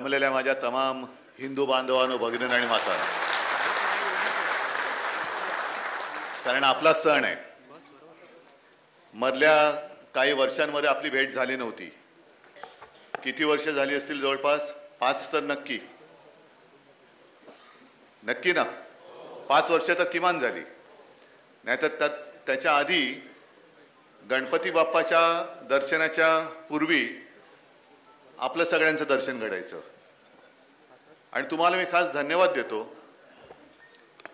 जमलेल्या माझ्या तमाम हिंदू बांधवांनो, भगिनी आणि माता, कारण आपला सण आहे. मधल्या काही वर्षांमध्ये आपली भेट झाली नव्हती. किती वर्ष झाली असतील? जवळपास 5 तर नक्की ना. 5 वर्ष तर किमान झाली. नाहीतर त्याच्या आधी गणपती बाप्पाच्या दर्शनाच्या पूर्वी आपलं सगळ्यांचं दर्शन घडायचं. आणि तुम्हाला मी खास धन्यवाद देतो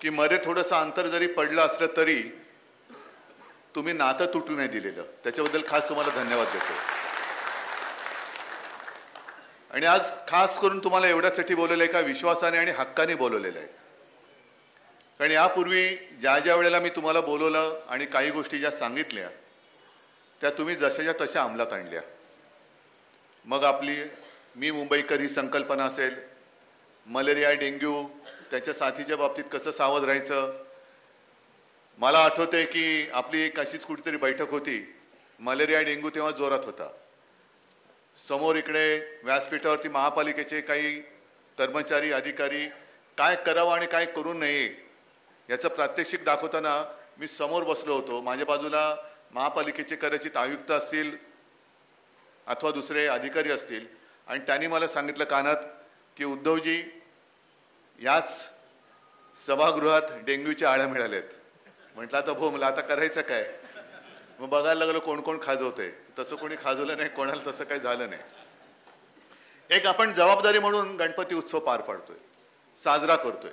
की मध्ये थोडंसं अंतर जरी पडलं असलं तरी तुम्ही नातं तुटू नाही दिलेलं. त्याच्याबद्दल खास तुम्हाला धन्यवाद देतो. आणि आज खास करून तुम्हाला एवढ्यासाठी बोलवलं आहे का विश्वासाने आणि हक्काने बोलवलेलं आहे. कारण यापूर्वी ज्या वेळेला मी तुम्हाला बोलवलं आणि काही गोष्टी ज्या सांगितल्या त्या तुम्ही जशाच्या तशा अंमलात आणल्या. मग आपली मी मुंबईकर ही संकल्पना असेल, मलेरिया, डेंग्यू त्याच्या साथीच्या बाबतीत कसं सावध राहायचं. मला आठवतंय की आपली एक अशीच कुठेतरी बैठक होती. मलेरिया डेंग्यू तेव्हा जोरात होता. समोर इकडे व्यासपीठावरती महापालिकेचे काही कर्मचारी अधिकारी काय करावं आणि काय करू नये याचं प्रात्यक्षिक दाखवताना मी समोर बसलो होतो. माझ्या बाजूला महापालिकेचे कदाचित आयुक्त असतील अथवा दुसरे अधिकारी असतील आणि त्यांनी मला सांगितलं कानात की उद्धवजी, याच सभागृहात डेंग्यूच्या आळ्या मिळाल्यात. म्हटलं आता मला आता करायचं काय. मग बघायला लागलो कोण कोण खाजवतंय. तसं कोणी खाजवलं नाही, कोणाला तसं काही झालं नाही. एक आपण जबाबदारी म्हणून गणपती उत्सव पार पाडतोय, साजरा करतोय.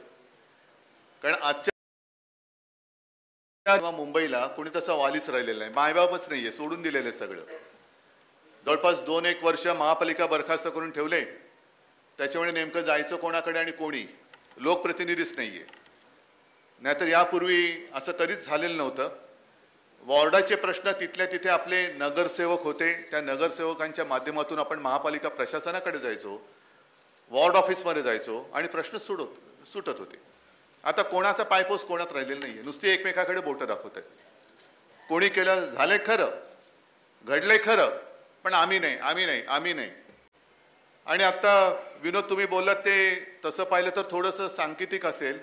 कारण आजच्या मुंबईला कोणी तसा वालीच राहिलेला नाही, मायबापच नाहीये, सोडून दिलेलं आहे सगळं. जवळपास 2-1 वर्ष महापालिका बरखास्त करून ठेवले. त्याच्यामुळे नेमकं जायचं कोणाकडे आणि कोणी लोकप्रतिनिधीच नाहीये. नाहीतर यापूर्वी असं कधीच झालेलं नव्हतं. वॉर्डाचे प्रश्न तिथल्या तिथे आपले नगरसेवक होते. त्या नगरसेवकांच्या माध्यमातून आपण महापालिका प्रशासनाकडे जायचो, वॉर्ड ऑफिसमध्ये जायचो आणि प्रश्न सुटत होते. आता कोणाचा पायपोस कोणात राहिलेला नाहीये. नुसती एकमेकाकडे बोटं दाखवत आहेत. कोणी केलं, झालंय खरं, घडलंय खरं, पण आम्ही नाही. आणि आता विनोद तुम्ही बोललात ते तसं पाहिलं तर थोडंसं सांकेतिक असेल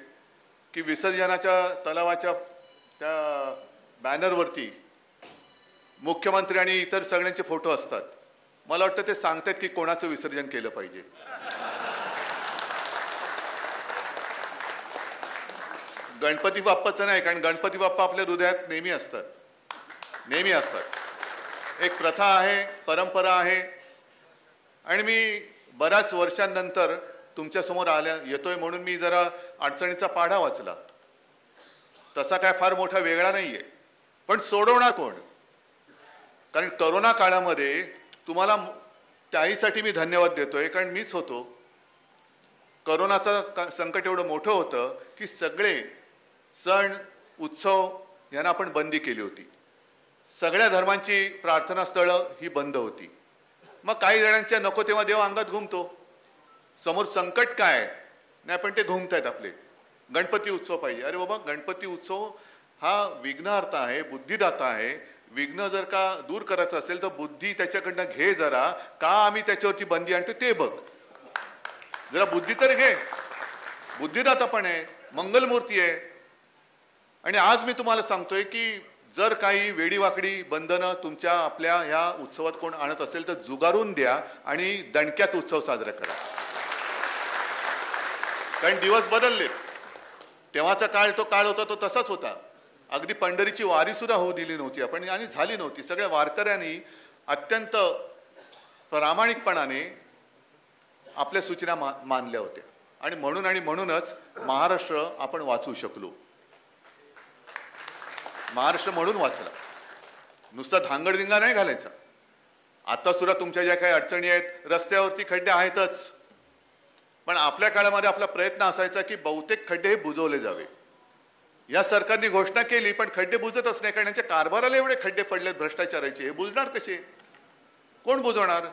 की विसर्जनाच्या तलावाच्या त्या बॅनरवरती मुख्यमंत्री आणि इतर सगळ्यांचे फोटो असतात. मला वाटतं ते सांगतात की कोणाचं विसर्जन केलं पाहिजे. गणपती बाप्पाचं नाही, कारण गणपती बाप्पा आपल्या हृदयात नेहमी असतात. एक प्रथा आहे, परंपरा आहे. आणि मी बऱ्याच वर्षांनंतर तुमच्या समोर येतोय म्हणून मी जरा अडचणीचा पाढा वाचला. तसा काय फार मोठा वेगळा नाहीये, पण सोडवणार कोण. कारण करोना काळामध्ये तुम्हाला त्याहीसाठी मी धन्यवाद देतोय, कारण मीच होतो. करोनाचं संकट एवढं मोठं होतं की सगळे सण उत्सव यांना आपण बंदी केली होती. सगळ्या धर्मांची प्रार्थना स्थळं ही बंद होती. मग काही जणांच्या नको तेव्हा देव अंगात घुमतो. समोर संकट काय नाही, पण ते घुमतायत आपले. गणपती उत्सव पाहिजे. अरे बाबा, गणपती उत्सव हा विघ्नहर्ता आहे, बुद्धिदाता आहे. विघ्न जर का दूर करायचं असेल तर बुद्धी त्याच्याकडनं घे जरा. का आम्ही त्याच्यावरती बंदी आणतो ते बघ. जरा बुद्धी तर घे. बुद्धिदाता पण आहे, मंगलमूर्ती आहे. आणि आज मी तुम्हाला सांगतोय की जर काही वेडीवाकडी बंधनं तुमच्या आपल्या ह्या उत्सवात कोण आणत असेल तर जुगारून द्या आणि दणक्यात उत्सव साजरा करा. कारण दिवस बदलले. तेव्हाचा काळ तो काळ होता तो तसाच होता. अगदी पंढरीची वारी सुद्धा होऊ दिली नव्हती आपण आणि झाली नव्हती. सगळ्या वारकऱ्यांनी अत्यंत प्रामाणिकपणाने आपल्या सूचना मानल्या होत्या. आणि म्हणूनच महाराष्ट्र आपण वाचवू शकलो. महाराष्ट्र म्हणून वाचला. नुसता धांगडधिंगा नाही घालायचा. आता सुद्धा तुमच्या ज्या काही अडचणी आहेत, रस्त्यावरती खड्डे आहेतच, पण आपल्या काळामध्ये आपला प्रयत्न असायचा की बहुतेक खड्डे हे बुजवले जावे. या सरकारने घोषणा केली पण खड्डे बुजतच नाही. कारण यांच्या कारभाराला एवढे खड्डे पडलेत भ्रष्टाचाराचे, हे बुजणार कसे, कोण बुजवणार.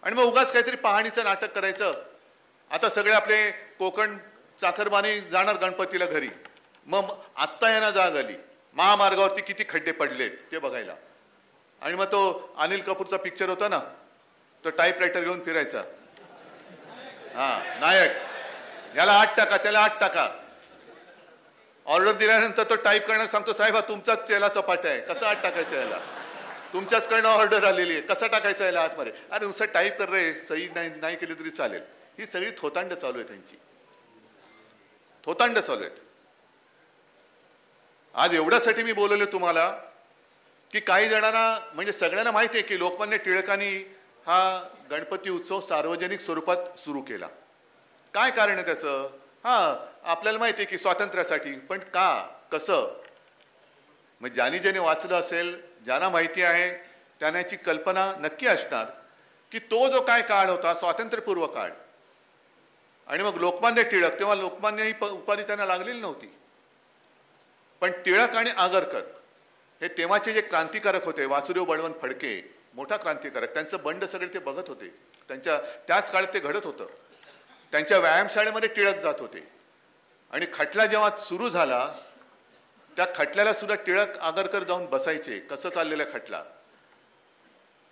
आणि मग उगाच काहीतरी पाहणीचं नाटक करायचं. आता सगळे आपले कोकण चाकरमानी जाणार गणपतीला घरी. मग आत्ता यांना जाग आली महामार्गावरती किती खड्डे पडलेत ते बघायला. आणि मग तो अनिल कपूरचा पिक्चर होता ना, तो टाईपरायटर घेऊन फिरायचा. नायक, याला 8 टाका, त्याला 8 टाका. ऑर्डर दिल्यानंतर तो टाईप करणार, सांगतो साहेब हा तुमचाच चेला चपाट आहे, कसं 8 टाकायचं याला, तुमच्याच कडनं ऑर्डर आलेली आहे, कसं टाकायचं याला आतमध्ये. अरे नुसतं टाईप कर रे, सही नाही केली तरी चालेल. ही सगळी थोतांड चालू आहे त्यांची, थोतांड चालू आहेत. आज एवढ्यासाठी मी बोलवले तुम्हाला की काही जणांना, म्हणजे सगळ्यांना माहिती आहे की लोकमान्य टिळकांनी हा गणपती उत्सव सार्वजनिक स्वरूपात सुरू केला. काय कारण आहे त्याचं? आपल्याला माहिती आहे की स्वातंत्र्यासाठी, पण का, कसं? मग ज्यांनी वाचलं असेल, ज्यांना माहिती आहे त्यांना याची कल्पना नक्की असणार की तो जो काय काळ होता स्वातंत्र्यपूर्व काळ, आणि मग लोकमान्य टिळक, तेव्हा लोकमान्य ही उपाधी त्यांना लागलेली नव्हती, पण टिळक आणि आगरकर हे तेव्हाचे जे क्रांतिकारक होते, वासुदेव बळवंत फडके मोठा क्रांतिकारक, त्यांचं बंड सगळे ते बघत होते. त्याच काळात ते घडत होतं. त्यांच्या व्यायामशाळेमध्ये टिळक जात होते, आणि खटला जेव्हा सुरू झाला त्या खटल्याला सुद्धा टिळक आगरकर जाऊन बसायचे, कसं चाललेला खटला.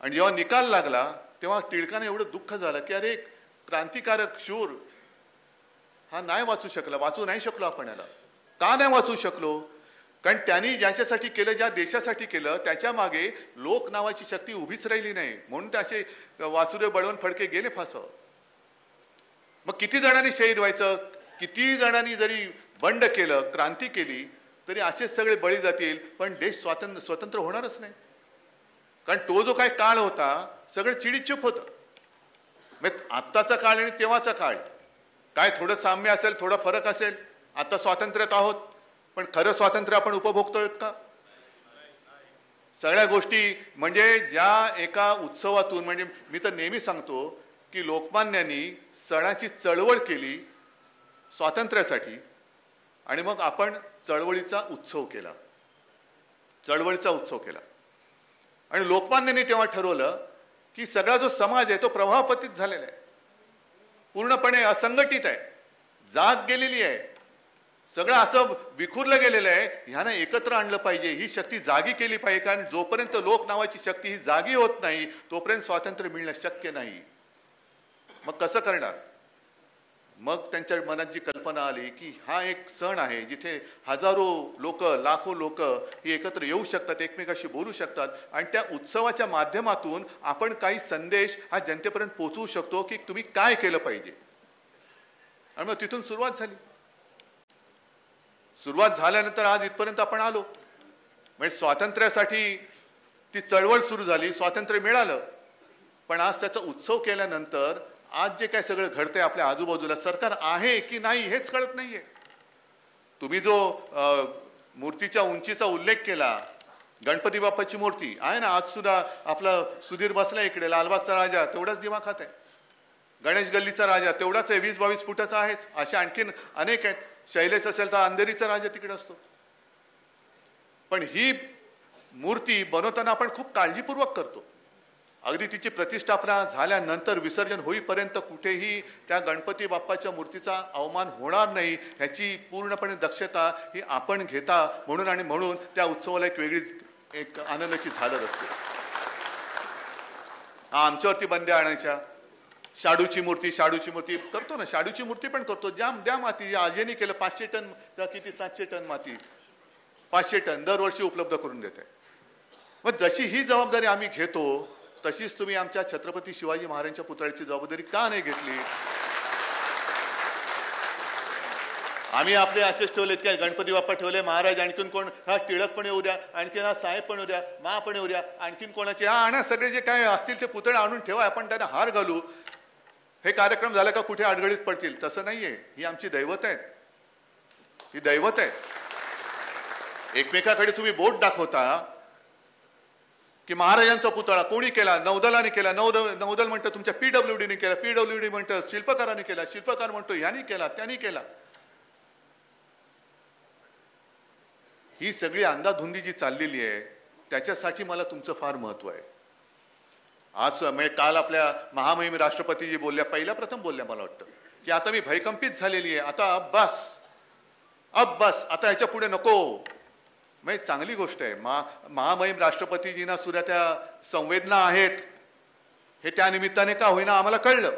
आणि जेव्हा निकाल लागला तेव्हा टिळकाने एवढं दुःख झालं की अरे क्रांतिकारक शूर हा नाही वाचू नाही शकलो आपण याला. का नाही वाचू शकलो? कारण त्यांनी ज्याच्यासाठी केलं, ज्या देशासाठी केलं, त्याच्या मागे लोक नावाची शक्ती उभीच राहिली नाही, म्हणून ते असे वासुदेव बळवंत फडके गेले फासावर. मग किती जणांनी शहीद व्हायचं, किती जणांनी जरी बंड केलं, क्रांती केली, तरी असेच सगळे बळी जातील, पण देश स्वतंत्र होणारच नाही. कारण तो जो काय काळ होता सगळं चिडीचूप होतं. मग आत्ताचा काळ आणि तेव्हाचा काळ काय थोडं साम्य असेल, थोडा फरक असेल. आता स्वातंत्र्यात आहोत, पण खरं स्वातंत्र्य आपण उपभोगतोय का? सगळ्या गोष्टी म्हणजे ज्या एका उत्सवातून, म्हणजे मी तर नेहमी सांगतो की लोकमान्यांनी सणाची चळवळ केली स्वातंत्र्यासाठी, आणि मग आपण चळवळीचा उत्सव केला. आणि लोकमान्यांनी तेव्हा ठरवलं की सगळा जो समाज आहे तो प्रभावपतीत झालेला आहे, पूर्णपणे असंघटित आहे, जाग गेलेली आहे, सगळं असं विखुरलं गेलेलं आहे. ह्यानं एकत्र आणलं पाहिजे, ही शक्ती जागी केली पाहिजे. कारण जोपर्यंत लोक नावाची शक्ती ही जागी होत नाही तोपर्यंत स्वातंत्र्य मिळणं शक्य नाही. मग कसं करणार? मग त्यांच्या मनात जी कल्पना आली की हा एक सण आहे जिथे हजारो लोक, लाखो लोक ही एकत्र येऊ शकतात, एकमेकाशी बोलू शकतात, आणि त्या उत्सवाच्या माध्यमातून आपण काही संदेश हा जनतेपर्यंत पोहोचवू शकतो की तुम्ही काय केलं पाहिजे. आणि मग तिथून सुरुवात झाल्यानंतर आज इथपर्यंत आपण आलो. म्हणजे स्वातंत्र्यासाठी ती चळवळ सुरू झाली, स्वातंत्र्य मिळालं, पण आज त्याचा उत्सव केल्यानंतर आज जे काय सगळं घडतंय आपल्या आजूबाजूला, सरकार आहे की नाही हेच कळत नाहीये. तुम्ही जो मूर्तीच्या उंचीचा उल्लेख केला, गणपती बाप्पाची मूर्ती आहे ना, आज सुद्धा आपला सुधीर बसला इकडे, लालबागचा राजा तेवढाच दिमाखात आहे, गणेश गल्लीचा राजा तेवढाच आहे, 20-22 फुटाचा आहेच, असे आणखीन अनेक आहेत. शैलेश असेल तर अंधेरीचा राजा तिकडे असतो. पण ही मूर्ती बनवताना आपण खूप काळजीपूर्वक करतो. अगदी तिची प्रतिष्ठापना झाल्यानंतर विसर्जन होईपर्यंत कुठेही त्या गणपती बाप्पाच्या मूर्तीचा अवमान होणार नाही ह्याची पूर्णपणे दक्षता ही आपण घेता. म्हणून त्या उत्सवाला एक वेगळीच एक आनंदाची झालर असते. आमच्यावरती बंद्या आणायच्या, शाडूची मूर्ती करतो ना, शाडूची मूर्ती पण करतो. द्या माती, आजेनी केलं 500 टन किती 700 टन माती, 500 टन दरवर्षी उपलब्ध करून देत आहे. मग जशी ही जबाबदारी आम्ही घेतो तशीच तुम्ही आमच्या छत्रपती शिवाजी महाराजांच्या पुतळ्याची जबाबदारी का नाही घेतली? आम्ही आपले असेच ठेवलेत काय, गणपती बाप्पा ठेवले, महाराज आणखीन कोण, हा टिळक पण येऊ द्या, आणखीन हा साहेब पण येऊ द्या, मा पण येऊ द्या, आणखीन कोणाचे आणा, सगळे जे काय असतील ते पुतळे आणून ठेवा, आपण त्यांना हार घालू. हे कार्यक्रम झाला का कुठे अडगळीत पडतील? तसं नाहीये. ही आमची दैवत आहेत, ही दैवत आहे. एकमेकाकडे तुम्ही बोट दाखवता की महाराजांचा पुतळा कोणी केला? नौदलाने केला. नौदल म्हणतं तुमच्या PWDने केला, PWD म्हणतं शिल्पकाराने केला, शिल्पकार म्हणतो ह्यानी केला, त्यांनी केला. ही सगळी अंधाधुंदी जी चाललेली आहे त्याच्यासाठी मला तुमचं फार महत्व आहे. आज म्हणजे काल आपल्या महामहिम राष्ट्रपतीजी बोलल्या, पहिल्या प्रथम बोलल्या मला वाटतं की आता मी भयकंपित झालेली आहे, आता अब बस, आता ह्याच्या पुढे नको. म्हणजे चांगली गोष्ट आहे. महामहिम राष्ट्रपतीजींना सुद्धा त्या संवेदना आहेत हे त्या निमित्ताने का होईना आम्हाला कळलं.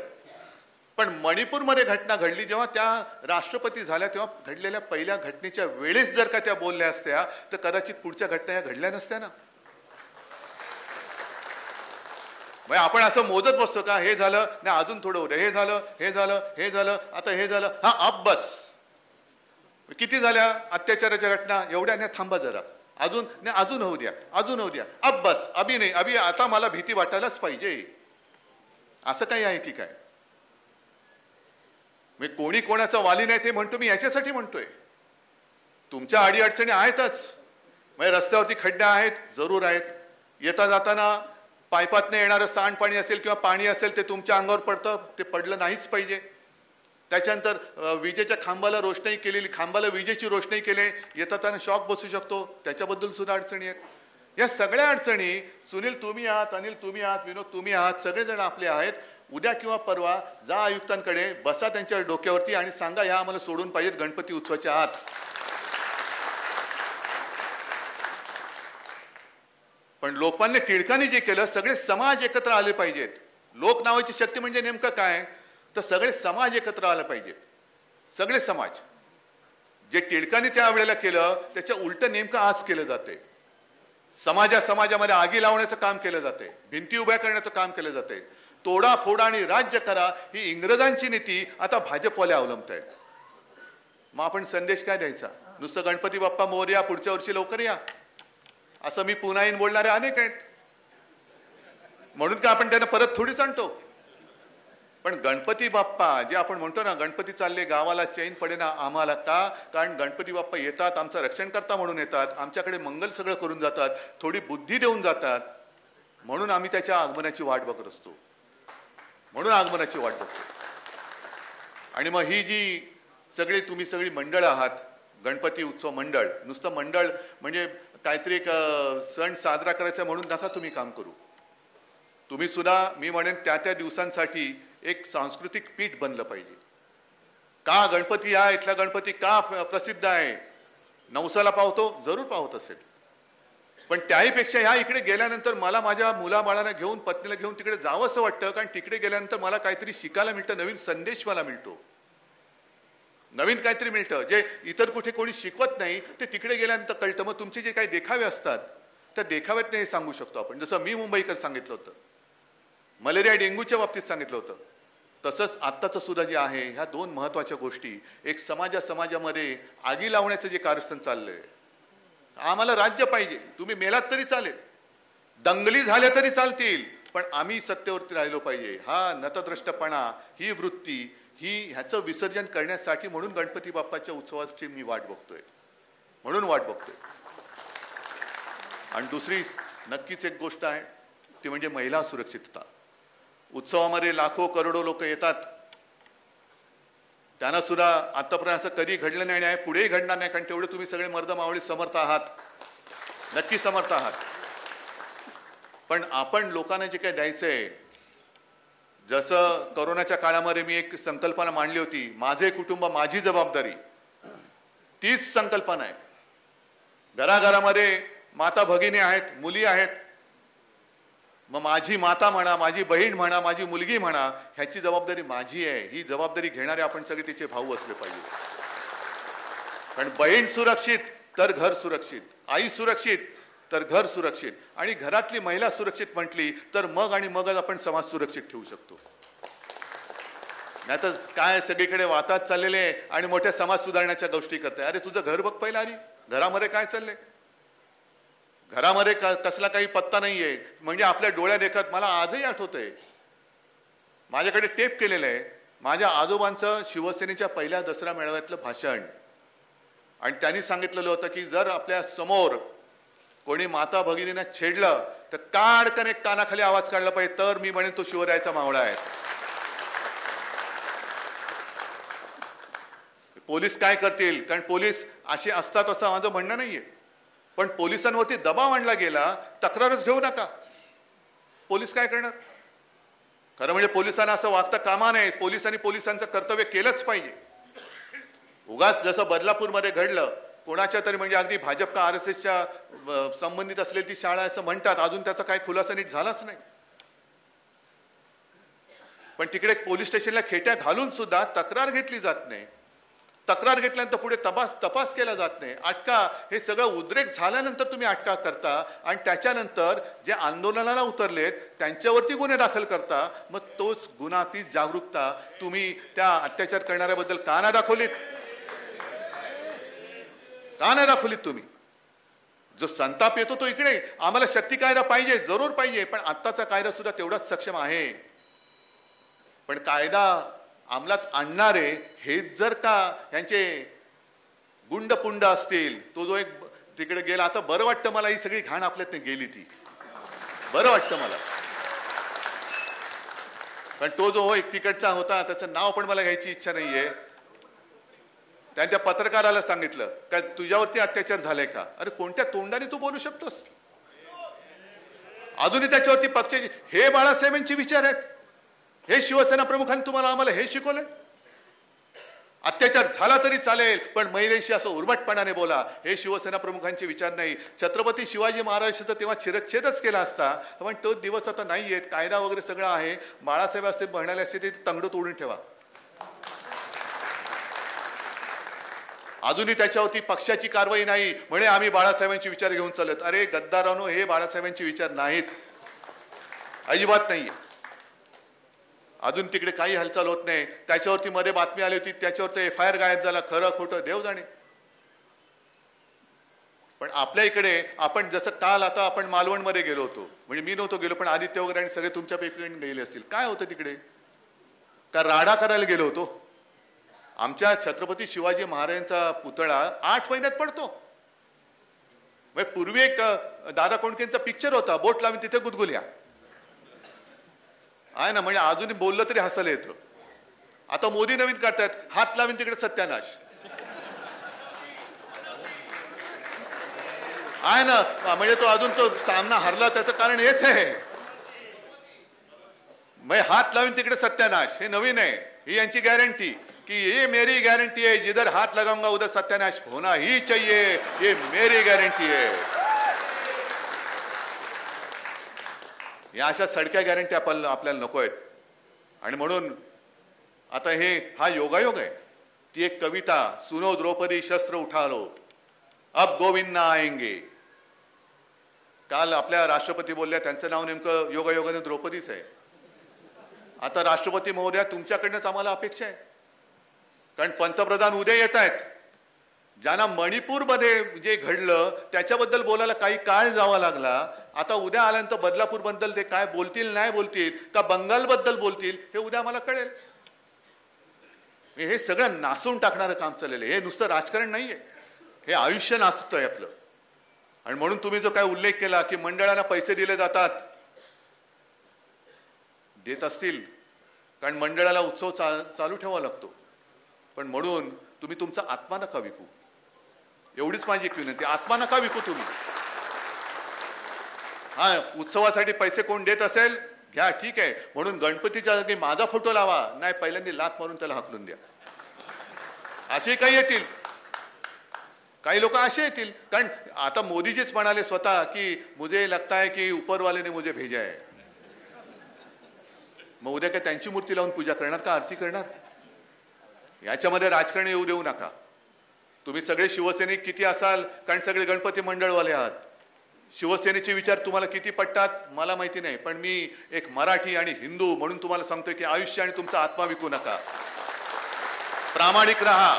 पण मणिपूरमध्ये घटना घडली जेव्हा त्या राष्ट्रपती झाल्या तेव्हा घडलेल्या पहिल्या घटनेच्या वेळेस जर का त्या बोलल्या असत्या तर कदाचित पुढच्या घटना या घडल्या नसत्या ना. आपण असं मोजत बसतो का, हे झालं नाही अजून थोडं होतं, हे झालं हे झालं हे झालं आता हे झालं, हा अब बस. किती झाल्या अत्याचाराच्या घटना, एवढ्या नाही, थांबा जरा, अजून नाही अजून होऊ द्या, अजून होऊ द्या, अब बस, अभि नाही, अभि आता मला भीती वाटायलाच पाहिजे. असं काही आहे की काय? मी कोणी कोणाचा वाली नाही ते म्हणतो, मी याच्यासाठी म्हणतोय. तुमच्या अडीअडचणी आहेतच, म्हणजे रस्त्यावरती खड्डे आहेत, जरूर आहेत. येता जाताना पायपातनं येणारं सांडपाणी असेल किंवा पाणी असेल ते तुमच्या अंगावर पडतं, ते पडलं नाहीच पाहिजे. त्याच्यानंतर विजेच्या खांबाला रोषणाई केलेली, खांबाला विजेची रोषणाई केली, येताना शॉक बसू शकतो, त्याच्याबद्दल सुद्धा अडचणी आहेत. या सगळ्या अडचणी, सुनील तुम्ही आहात, अनिल तुम्ही आहात, विनोद तुम्ही आहात, सगळेजण आपले आहेत. उद्या किंवा परवा जा आयुक्तांकडे, बसा त्यांच्या डोक्यावरती आणि सांगा ह्या आम्हाला सोडून पाहिजेत गणपती उत्सवाच्या आत. पण लोकमान्य टिळकांनी जे केलं, सगळे समाज एकत्र आले पाहिजेत. लोक नावाची शक्ती म्हणजे नेमकं काय, तर सगळे समाज एकत्र आले पाहिजेत. सगळे समाज, जे टिळकांनी त्यावेळेला केलं त्याच्या उलट नेमकं आज केलं जाते. समाजामध्ये आगी लावण्याचं काम केलं जाते, भिंती उभ्या करण्याचं काम केलं जाते. तोडा फोडा आणि राज्य करा ही इंग्रजांची नीती आता भाजपवाले अवलंबत आहेत. मग आपण संदेश काय द्यायचा? नुसतं गणपती बाप्पा मोरया, पुढच्या वर्षी लवकर या, असं मी पुन्हा येईन बोलणारे अनेक आहेत. म्हणून का आपण त्यांना परत थोडीच आणतो? पण गणपती बाप्पा जे आपण म्हणतो ना, गणपती चालले गावाला चैन पडेना आम्हाला, का? कारण गणपती बाप्पा येतात, आमचं रक्षण करता म्हणून येतात, आमच्याकडे मंगल सगळं करून जातात, थोडी बुद्धी देऊन जातात. म्हणून आम्ही त्याच्या आगमनाची वाट बघत असतो, म्हणून आगमनाची वाट बघतो. आणि मग ही जी तुम्ही सगळी मंडळ आहात, गणपती उत्सव मंडळ, नुसतं मंडळ म्हणजे काहीतरी एक सण साजरा करायचा म्हणून नका तुम्ही काम करू. तुम्ही सुद्धा मी म्हणेन त्या दिवसांसाठी एक सांस्कृतिक पीठ बनलं पाहिजे. का गणपती हा इथला गणपती का प्रसिद्ध आहे? नवसाला पावतो, जरूर पावत असेल, पण त्याहीपेक्षा ह्या इकडे गेल्यानंतर मला माझ्या मुलाबाळांना घेऊन, पत्नीला घेऊन तिकडे जावं असं वाटतं. कारण तिकडे गेल्यानंतर मला काहीतरी शिकायला मिळतं, नवीन संदेश मला मिळतो, नवीन काहीतरी मिळतं जे इतर कुठे कोणी शिकवत नाही, ते तिकडे गेल्यानंतर कळतं. मग तुमचे जे काही देखावे असतात त्या देखाव्यात नाही सांगू शकतो आपण. जसं मी मुंबईकर सांगितलं होतं, मलेरिया डेंग्यूच्या बाबतीत सांगितलं होतं, तसंच आत्ताचं सुद्धा जे आहे, ह्या दोन महत्वाच्या गोष्टी. एक समाजामध्ये आगी लावण्याचं जे कारस्थान चाललंय, आम्हाला राज्य पाहिजे, तुम्ही मेलात तरी चालेल, दंगली झाल्या तरी चालतील, पण आम्ही सत्तेवरती राहिलो पाहिजे. हा नतद्रष्टपणा, ही वृत्ती, ह्याचं विसर्जन करण्यासाठी म्हणून गणपती बाप्पाच्या उत्सवाची मी वाट बघतोय, म्हणून वाट बघतोय. आणि दुसरी नक्कीच एक गोष्ट आहे ती म्हणजे महिला सुरक्षितता. उत्सवामध्ये लाखो करोडो लोक येतात, त्यांना सुद्धा आतापर्यंत असं कधी घडलं नाही आणि पुढेही घडणार नाही, कारण तेवढे तुम्ही सगळे मर्द मावळी समर्थ आहात, नक्की समर्थ आहात. पण आपण लोकांना जे काही द्यायचंय, जसं कोरोनाच्या काळामध्ये मी एक संकल्पना मांडली होती, माझे कुटुंब माझी जबाबदारी, तीच संकल्पना आहे. घराघरामध्ये माता भगिनी आहेत, मुली आहेत, मग माझी माता म्हणा, माझी बहीण म्हणा, माझी मुलगी म्हणा, ह्याची जबाबदारी माझी आहे. ही जबाबदारी घेणारे आपण सगळे तिचे भाऊ असले पाहिजे. कारण बहीण सुरक्षित तर घर सुरक्षित, आई सुरक्षित तर घर सुरक्षित, आणि घरातली महिला सुरक्षित म्हटली तर मगच आपण समाज सुरक्षित ठेवू शकतो. नाहीतर काय सगळीकडे वातात चाललेले आणि मोठ्या समाज सुधारण्याच्या गोष्टी करताय. अरे तुझं घर बघ पहिला आधी, घरामध्ये काय चाललंय, घरामध्ये कसला काही पत्ता नाहीये. म्हणजे आपल्या डोळ्या देखत मला आजही आठवतंय, माझ्याकडे टेप केलेलं आहे माझ्या आजोबांचं शिवसेनेच्या पहिल्या दसरा मेळाव्यातलं भाषण, आणि त्यांनी सांगितलेलं होतं की जर आपल्या समोर कोणी माता भगिनींना छेडलं तर काढकने कानाखाली आवाज काढला पाहिजे, तर मी म्हणेन तो शिवरायाचा मावळा आहे. पोलीस काय करतील, कारण पोलीस असे असतात असं माझं म्हणणं नाहीये, पण पोलिसांवरती दबाव आणला गेला, तक्रारच घेऊ नका. पोलीस काय करणार? खरं म्हणजे पोलिसांना असं वागता कामा नये. पोलिसांनी पोलिसांचं कर्तव्य केलंच पाहिजे. उगाच जसं बदलापूरमध्ये घडलं, कोणाच्या तरी म्हणजे अगदी भाजप का RSSच्या संबंधित असलेली ती शाळा असं म्हणतात, अजून त्याचा काही खुलासा नीट झालाच नाही. पण तिकडे पोलीस स्टेशनला खेट्या घालून सुद्धा तक्रार घेतली जात नाही. तक्रार घेतल्यानंतर पुढे तपास केला जात नाही. अटका, हे सगळं उद्रेक झाल्यानंतर तुम्ही अटका करता आणि त्याच्यानंतर जे आंदोलनाला उतरलेत त्यांच्यावरती गुन्हे दाखल करता. मग तोच गुन्हा, ती जागरूकता तुम्ही त्या अत्याचार करणाऱ्याबद्दल का नाही दाखवलीत? का नाही दाखवलीत तुम्ही? जो संताप येतो तो इकडे, आम्हाला शक्ती कायदा पाहिजे, जरूर पाहिजे, पण आत्ताचा कायदा सुद्धा तेवढाच सक्षम आहे. पण कायदा अंमलात आणणारे हेच जर का यांचे गुंडपुंड असतील, तो जो एक तिकडे गेला, आता बरं वाटतं मला, ही सगळी घाण आपल्यात गेली, ती बरं वाटतं मला. पण तो जो एक तिकडचा होता, त्याचं नाव पण मला घ्यायची इच्छा नाहीये, त्याने त्या पत्रकाराला सांगितलं का तुझ्यावरती अत्याचार झालाय का? अरे कोणत्या तोंडाने तू बोलू शकतोस? अजूनही त्याच्यावरती पक्षाचे हे बाळासाहेबांचे विचार आहेत. हे शिवसेना प्रमुखांनी तुम्हाला आम्हाला हे शिकवलंय? अत्याचार झाला तरी चालेल, पण महिलेशी असं उर्मटपणाने बोला, हे शिवसेना प्रमुखांचे विचार नाही. छत्रपती शिवाजी महाराजांचा तेव्हा शिरच्छेदच केला असता, पण तो दिवस आता नाहीयेत. कायदा वगैरे सगळं आहे. बाळासाहेब असते म्हणाले असते ते तंगड तोडून ठेवा. अजूनही त्याच्यावरती पक्षाची कारवाई नाही, म्हणे आम्ही बाळासाहेबांचे विचार घेऊन चालत. अरे गद्दारांनो, हे बाळासाहेबांचे विचार नाहीत, अजिबात नाहीये. अजून तिकडे काही हालचाल होत नाही. त्याच्यावरती मध्ये बातमी आली होती, त्याच्यावरचा FIR गायब झाला. खरं खोटं देव जाणे. पण आपल्या इकडे आपण जसं काल आता आपण मालवणमध्ये गेलो होतो, म्हणजे मी नव्हतो गेलो, पण आदित्य वगैरे आणि सगळे तुमच्यापैकी गेले असतील. काय होतं तिकडे? का राडा करायला गेलो होतो? आमच्या छत्रपती शिवाजी महाराजांचा पुतळा 8 महिन्यात पडतो. पूर्वी एक दादा कोंडकेंचा पिक्चर होता, बोट लावून तिथे गुदगुल्या आहे ना, म्हणजे अजूनही बोललं तरी हसायला येतं. आता मोदी नवीन करतायत, हात लावून तिकडे सत्यानाश आहे ना. म्हणजे तो अजून तो सामना हरला, त्याचं कारण हेच आहे. म्हणजे हात लावून तिकडे सत्यानाश, हे नवीन आहे. ही यांची गॅरंटी कि ये मेरी गारंटी है, जिधर हाथ लगाऊंगा उधर सत्यानाश होना ही चाहिए, ये मेरी गारंटी है. या अशा सडक्या गॅरंटी आपल्याला नको आहेत. आणि म्हणून आता हा योगायोग आहे. ती एक कविता, सुनो द्रौपदी शस्त्र उठा लो, अब गोविंद ना आएंगे. काल आपल्या राष्ट्रपती बोलल्या, त्यांचं नाव नेमकं योगायोगाने द्रौपदीच आहे. आता राष्ट्रपती महोदया, तुमच्याकडनंच आम्हाला अपेक्षा आहे, कारण पंतप्रधान उद्या येत आहेत. ज्यांना मणिपूरमध्ये जे घडलं त्याच्याबद्दल बोलायला काही काळ जावा लागला. आता उद्या आल्यानंतर बदलापूर बद्दल ते काय बोलतील, नाही बोलतील, का बंगाल बद्दल बोलतील, हे उद्या मला कळेल. हे सगळं नासून टाकणारं काम चाललेलं आहे. हे नुसतं राजकारण नाहीये, हे आयुष्य नाचतंय आपलं. आणि म्हणून तुम्ही जो काय उल्लेख केला की मंडळांना पैसे दिले जातात, देत असतील, कारण मंडळाला उत्सव चालू ठेवावा लागतो. पण म्हणून तुम्ही तुमचा आत्मा नका विकू, एवढीच माझी एक विनंती. आत्मा नका विकू तुम्ही. हा, उत्सवासाठी पैसे कोण देत असेल घ्या, ठीक आहे. म्हणून गणपतीच्या जागी माझा फोटो लावा, नाही पहिल्यांदा लात मारून त्याला हाकलून द्या. असे काही येतील, काही लोक असे येतील. कारण आता मोदीजीच म्हणाले स्वतः की मुझे लगता है की ऊपर वाले ने मुझे भेजा है. मग उद्या काय त्यांची मूर्ती लावून पूजा करणार का, आरती करणार? याच्यामध्ये राजकारण येऊ देऊ नका. तुम्ही सगळे शिवसैनिक किती असाल, कारण सगळे गणपती मंडळवाले आहात. शिवसेनेचे विचार तुम्हाला किती पटतात मला माहिती नाही, पण मी एक मराठी आणि हिंदू म्हणून तुम्हाला सांगतोय की आयुष्य आणि तुमचा आत्मा विकू नका, प्रामाणिक राहा.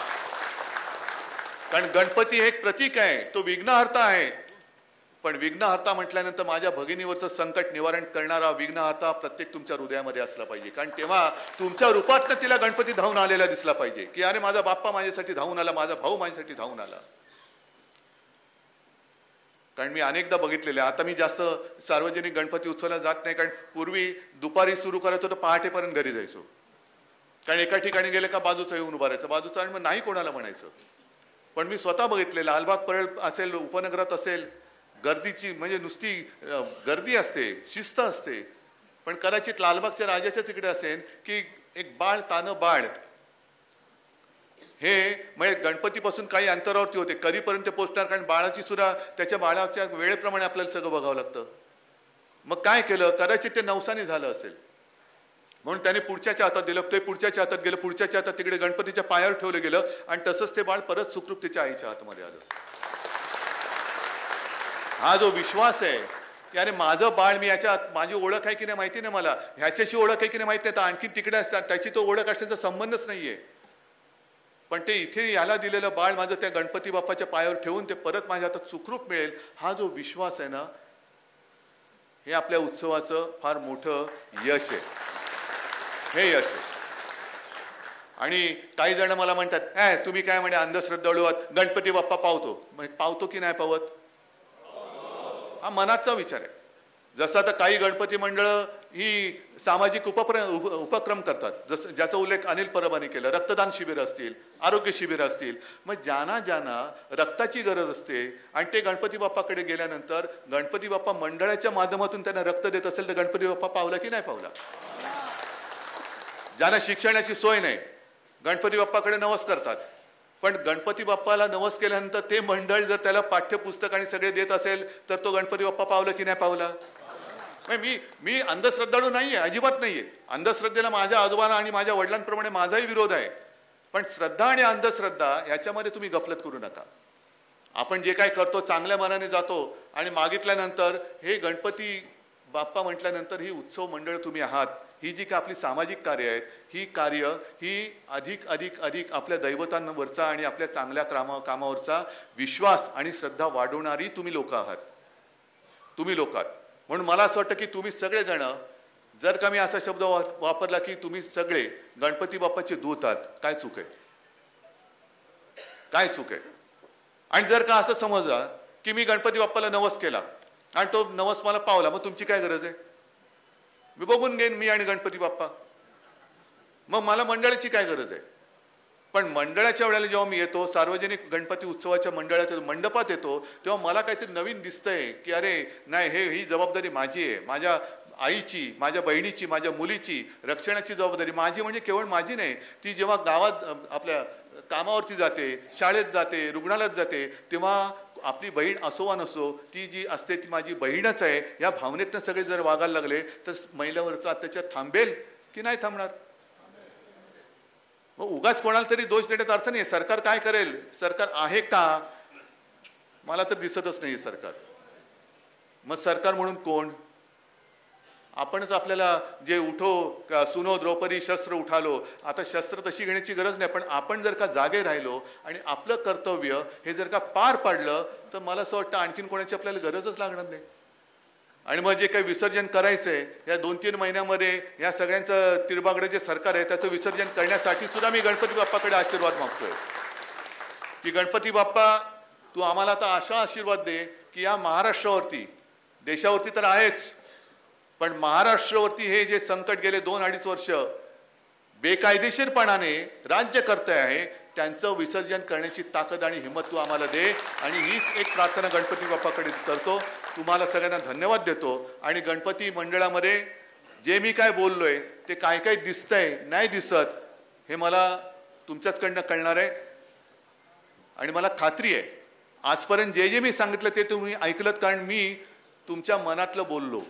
कारण गणपती हे एक प्रतीक आहे, तो विघ्नहर्ता आहे. पण विघ्नहर्ता म्हटल्यानंतर माझ्या भगिनीवरचं संकट निवारण करणारा विघ्नहर्ता प्रत्येक तुमच्या हृदयामध्ये असला पाहिजे. कारण तेव्हा तुमच्या रूपातनं तिला गणपती धावून आलेला दिसला पाहिजे की अरे माझा बाप्पा माझ्यासाठी धावून आला, माझा भाऊ माझ्यासाठी धावून आला. कारण मी अनेकदा बघितलेले, आता मी जास्त सार्वजनिक गणपती उत्सवाला जात नाही, कारण पूर्वी दुपारी सुरू करायचो तर पहाटेपर्यंत घरी जायचो. कारण एका ठिकाणी गेले का बाजूचा येऊन उभा राहायचं, बाजूचा, आणि मग नाही कोणाला म्हणायचं. पण मी स्वतः बघितलेलं, लालबाग परळ असेल, उपनगरात असेल, गर्दीची म्हणजे नुसती गर्दी असते, शिस्त असते. पण कदाचित लालबागच्या राजाच्याच इकडे असेल की एक बाळ तानं बाळ, हे म्हणजे गणपतीपासून काही अंतरावरती होते, कधीपर्यंत पोहोचणार, कारण बाळाची सुद्धा त्याच्या बाळाच्या वेळेप्रमाणे आपल्याला सगळं बघावं लागतं. मग काय केलं, कदाचित ते नवसाने झालं असेल. म्हणून त्याने पुढच्याच्या हातात दिलं, ते पुढच्याच्या हातात गेलं, पुढच्याच्या हातात तिकडे गणपतीच्या पायावर ठेवलं गेलं आणि तसंच ते बाळ परत सुखरूप त्याच्या आईच्या हातमध्ये आलं. हा जो विश्वास आहे की अरे माझं बाळ, मी याच्यात माझी ओळख आहे की नाही माहिती नाही, मला ह्याच्याशी ओळख आहे की नाही माहिती नाही, तर आणखी तिकडे असतात त्याची तो ओळख असण्याचा संबंधच नाहीये, पण ते इथे याला दिलेलं बाळ माझं त्या गणपती बाप्पाच्या पायावर ठेवून ते परत माझ्या हातात सुखरूप मिळेल, हा जो विश्वास आहे ना, हे आपल्या उत्सवाचं फार मोठं यश आहे. हे यश आहे. आणि काही जण मला म्हणतात, तुम्ही काय म्हणे अंधश्रद्धाळू आहात, गणपती बाप्पा पावतो. पावतो की नाही पावत, हा मनाचा विचार आहे. जसं आता काही गणपती मंडळ ही सामाजिक उपक्रम करतात, जसं ज्याचा उल्लेख अनिल परबांनी केला, रक्तदान शिबिर असतील, आरोग्य शिबिर असतील. मग ज्यांना रक्ताची गरज असते आणि ते गणपती बाप्पाकडे गेल्यानंतर गणपती बाप्पा मंडळाच्या माध्यमातून त्यांना रक्त देत असेल तर गणपती बाप्पा पावला की नाही पावला. ज्यांना शिक्षणाची सोय नाही गणपती बाप्पाकडे नवस करतात, पण गणपती बाप्पाला नवस केल्यानंतर ते मंडळ जर त्याला पाठ्यपुस्तक आणि सगळे देत असेल तर तो गणपती बाप्पा पावला की नाही पावला. मी अंधश्रद्धाळू नाहीये, अजिबात नाहीये. अंधश्रद्धेला माझ्या आजोबांना आणि माझ्या वडिलांप्रमाणे माझाही विरोध आहे, पण श्रद्धा आणि अंधश्रद्धा याच्यामध्ये तुम्ही गफलत करू नका. आपण जे काय करतो चांगल्या मनाने जातो आणि मागितल्यानंतर हे गणपती बाप्पा म्हटल्यानंतर ही उत्सव मंडळ तुम्ही आहात, ही जी काय आपली सामाजिक कार्य आहेत, ही कार्य ही अधिक अधिक अधिक आपल्या दैवतांवरचा आणि आपल्या चांगल्या कामावरचा विश्वास आणि श्रद्धा वाढवणारी तुम्ही लोक आहात. तुम्ही लोक आहात. म्हणून मला असं वाटतं की तुम्ही सगळेजण, जर का मी असा शब्द वापरला की तुम्ही सगळे गणपती बाप्पाचे दूत आहात, काय चूक आहे, काय चूक आहे. आणि जर का असं समजा की मी गणपती बाप्पाला नवस केला आणि तो नवस मला पावला, मग तुमची काय गरज आहे, मी बघून घेईन मी आणि गणपती बाप्पा, मग मला मंडळाची काय गरज आहे. पण मंडळाच्या वेळेला जेव्हा मी येतो, सार्वजनिक गणपती उत्सवाच्या मंडळाच्या मंडपात येतो, तेव्हा मला काहीतरी नवीन दिसतंय की अरे नाही, ही जबाबदारी माझी आहे, माझ्या आईची, माझ्या बहिणीची, माझ्या मुलीची रक्षणाची जबाबदारी माझी. म्हणजे केवळ माझी नाही, ती जेव्हा गावात आपल्या कामावरती जाते, शाळेत जाते, रुग्णालयात जाते, तेव्हा आपली बहीण असो वा नसो, ती जी असते ती माझी बहीणच आहे, या भावनेतनं सगळे जर वागायला लागले तर महिलावरचा अत्याचार थांबेल की नाही थांबणार. मग उगाच कोणाला तरी दोष देण्यात अर्थ नाही. सरकार काय करेल, सरकार आहे का, मला तर दिसतच नाही सरकार. मग सरकार म्हणून कोण, आपणच आपल्याला जे उठो सुनो द्रौपदी शस्त्र उठालो, आता शस्त्र तशी घेण्याची गरज नाही, पण आपण जर का जागे राहिलो आणि आपलं कर्तव्य हे जर का पार पाडलं तर मला असं वाटतं आणखीन कोणाची आपल्याला गरजच लागणार नाही. आणि मग जे काही विसर्जन करायचंय या 2-3 महिन्यामध्ये या सगळ्यांचं तिरबागडं जे सरकार आहे त्याचं विसर्जन करण्यासाठी सुद्धा मी गणपती बाप्पाकडे आशीर्वाद मागतोय की गणपती बाप्पा तू आम्हाला आता असा आशीर्वाद दे की या महाराष्ट्रावरती, देशावरती तर आहेच, पण महाराष्ट्रावरती हे जे संकट गेले 2-2.5 वर्ष बेकायदेशीरपणाने राज्य करते आहे, त्यांचं विसर्जन करण्याची ताकद आणि हिंमत तू आम्हाला दे. आणि हीच एक प्रार्थना गणपती बाप्पाकडे करतो. तुम्हाला सगळ्यांना धन्यवाद देतो. आणि गणपती मंडळामध्ये जे मी काय बोललोय ते काय काय दिसतंय नाही दिसत हे मला तुमच्याचकडनं कळणार आहे. आणि मला खात्री आहे आजपर्यंत जे जे मी सांगितलं ते तुम्ही ऐकलत, कारण मी तुमच्या मनातलं बोललो,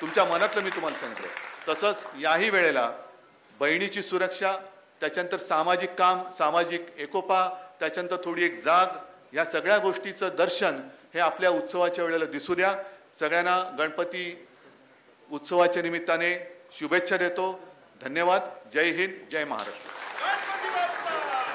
तुमच्या मनातलं मी तुम्हाला सांगितलं. तसंच याही वेळेला बहिणीची सुरक्षा, त्याच्यानंतर सामाजिक काम, सामाजिक एकोपा, त्याच्यानंतर थोडी एक जाग, या सगळ्या गोष्टीचं दर्शन हे आपल्या उत्सवाच्या वेळेला दिसू द्या. सगळ्यांना गणपती उत्सवाच्या निमित्ताने शुभेच्छा देतो. धन्यवाद. जय हिंद, जय महाराष्ट्र.